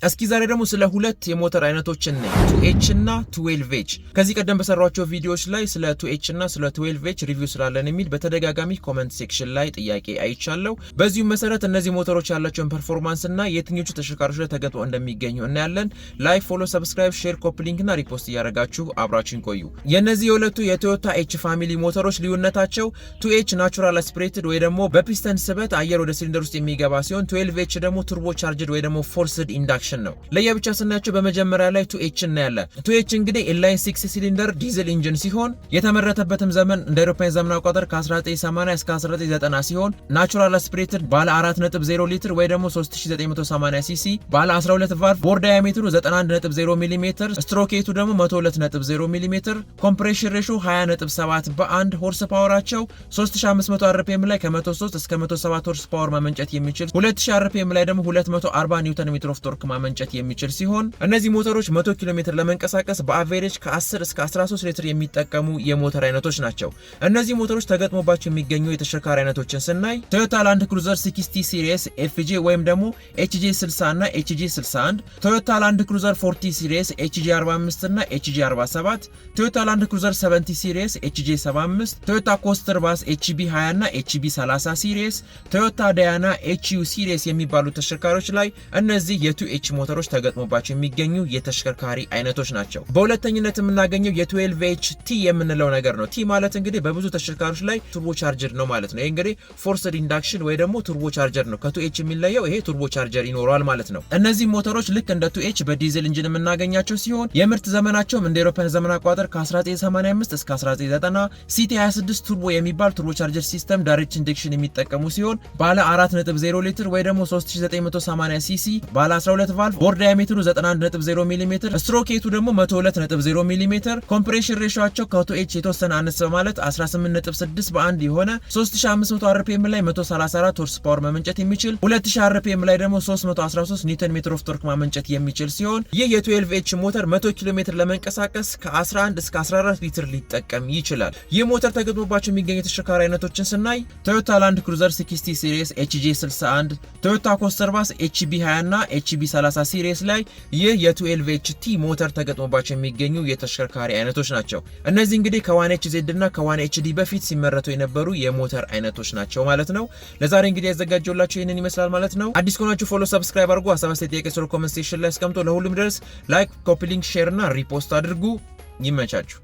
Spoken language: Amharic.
እስኪ ዛሬ ደግሞ ስለ ሁለት የሞተር አይነቶችን ነው 2H እና 12H። ከዚህ ቀደም በሰራኋቸው ቪዲዮዎች ላይ ስለ 2H እና ስለ 12H ሪቪው ስላለን የሚል በተደጋጋሚ ኮሜንት ሴክሽን ላይ ጥያቄ አይቻለሁ። በዚሁ መሰረት እነዚህ ሞተሮች ያላቸውን ፐርፎርማንስ እና የትኞቹ ተሽከርካሪዎች ላይ ተገጥመው እንደሚገኙ እናያለን። ላይክ፣ ፎሎ፣ ሰብስክራይብ፣ ሼር፣ ኮፒ ሊንክ እና ሪፖስት እያደረጋችሁ አብራችሁን ቆዩ። የነዚህ የሁለቱ የቶዮታ ኤች ፋሚሊ ሞተሮች ልዩነታቸው 2H ናቹራል አስፒሬትድ ወይ ደግሞ በፒስተን ስበት አየር ወደ ሲሊንደር ውስጥ የሚገባ ሲሆን 12H ደግሞ ቱርቦ ቻርጅድ ወይ ደግሞ ፎርስድ ኢንዳክሽን ነው። ለየብቻ ስናያቸው በመጀመሪያ ላይ 2H እናያለን። 2H እንግዲህ ኢንላይን 6 ሲሊንደር ዲዝል ኢንጂን ሲሆን የተመረተበትም ዘመን እንደ አውሮፓውያን ዘመን አቆጣጠር ከ1980 እስከ 1990 ሲሆን ናቹራል አስፒሬትድ ባለ 4.0 ሊትር ወይ ደግሞ 3980 ሲሲ ባለ 12 ቫልቭ ቦር ዳያሜትሩ 91.0 ሚሜ ስትሮኬቱ ደግሞ 102.0 ሚሜ ኮምፕሬሽን ሬሾ 20.7 በአንድ ሆርስ ፓወራቸው 3500 አርፒኤም ላይ ከ103 እስከ 107 ሆርስ ፓወር ማመንጨት የሚችል 2000 አርፒኤም ላይ ደግሞ 240 ኒውተን ሜትር ኦፍ ቶርክ ማመንጨት የሚችል ሲሆን እነዚህ ሞተሮች 100 ኪሎ ሜትር ለመንቀሳቀስ በአቨሬጅ ከ10 እስከ 13 ሊትር የሚጠቀሙ የሞተር አይነቶች ናቸው። እነዚህ ሞተሮች ተገጥሞባቸው የሚገኙ የተሽከርካሪ አይነቶችን ስናይ ቶዮታ ላንድ ክሩዘር 60 ሲሪስ ኤፍጄ ወይም ደግሞ ኤችጄ 60 እና ኤችጄ 61፣ ቶዮታ ላንድ ክሩዘር 40 ሲሪስ ኤችጄ 45 እና ኤችጄ 47፣ ቶዮታ ላንድ ክሩዘር 70 ሲሪስ ኤችጄ 75፣ ቶዮታ ኮስተር ባስ ኤችቢ 20 እና ኤችቢ 30 ሲሪስ፣ ቶዮታ ዳያና ኤችዩ ሲሪስ የሚባሉ ተሽከርካሪዎች ላይ እነዚህ የ2H ሞተሮች ተገጥሞባቸው የሚገኙ የተሽከርካሪ አይነቶች ናቸው። በሁለተኝነት የምናገኘው የ12H ቲ የምንለው ነገር ነው። ቲ ማለት እንግዲህ በብዙ ተሽከርካሪዎች ላይ ቱርቦ ቻርጀር ነው ማለት ነው። ይሄ እንግዲህ ፎርስድ ኢንዳክሽን ወይ ደግሞ ቱርቦ ቻርጀር ነው። ከ2H የሚለየው ይሄ ቱርቦ ቻርጀር ይኖረዋል ማለት ነው። እነዚህ ሞተሮች ልክ እንደ 2H በዲዝል ኢንጂን የምናገኛቸው ሲሆን የምርት ዘመናቸውም እንደ አውሮፓውያን ዘመን አቆጣጠር ከ1985 እስከ 1990 ሲቲ 26 ቱርቦ የሚባል ቱርቦ ቻርጀር ሲስተም ዳይሬክት ኢንጀክሽን የሚጠቀሙ ሲሆን ባለ 4.0 ሊትር ወይ ደግሞ 3980 ሲሲ ባለ 12 ቫልቭ ቦር ዳያሜትሩ 91.0 ሚሜ ስትሮኬቱ ደግሞ 102.0 ሚሜ ኮምፕሬሽን ሬሾአቸው ከ2H የተወሰነ አነስ በማለት 18.6 በአንድ የሆነ 3500 አርፒኤም ላይ 134 ሆርስ ፓወር ማመንጨት የሚችል 2000 አርፒኤም ላይ ደግሞ 313 ኒውተን ሜትር ኦፍ ቶርክ ማመንጨት የሚችል ሲሆን ይህ የ12H ሞተር 100 ኪሎ ሜትር ለመንቀሳቀስ ከ11 እስከ 14 ሊትር ሊጠቀም ይችላል። ይህ ሞተር ተገጥሞባቸው የሚገኙ የተሽከርካሪ አይነቶችን ስናይ ቶዮታ ላንድ ክሩዘር 60 ሲሪስ ኤችጄ 61፣ ቶዮታ ኮስተር ባስ ኤችቢ 20 እና ኤችቢ 30 ሲሪስ ላይ ይህ የ12H ቲ ሞተር ተገጥሞባቸው የሚገኙ የተሽከርካሪ አይነቶች ናቸው። እነዚህ እንግዲህ ከ1HZ እና ከ1HD በፊት ሲመረቱ የነበሩ የሞተር አይነቶች ናቸው ማለት ነው። ለዛሬ እንግዲህ ያዘጋጀውላችሁ ይሄንን ይመስላል ማለት ነው። አዲስ ከሆናችሁ ፎሎ፣ ሰብስክራይብ አድርጉ። ሀሳብ አስተያየት ጥያቄ ስለ ኮሜንት ሴክሽን ላይ አስቀምጡ። ለሁሉም ድረስ ላይክ፣ ኮፒ ሊንክ፣ ሼር እና ሪፖስት አድርጉ። ይመቻችሁ።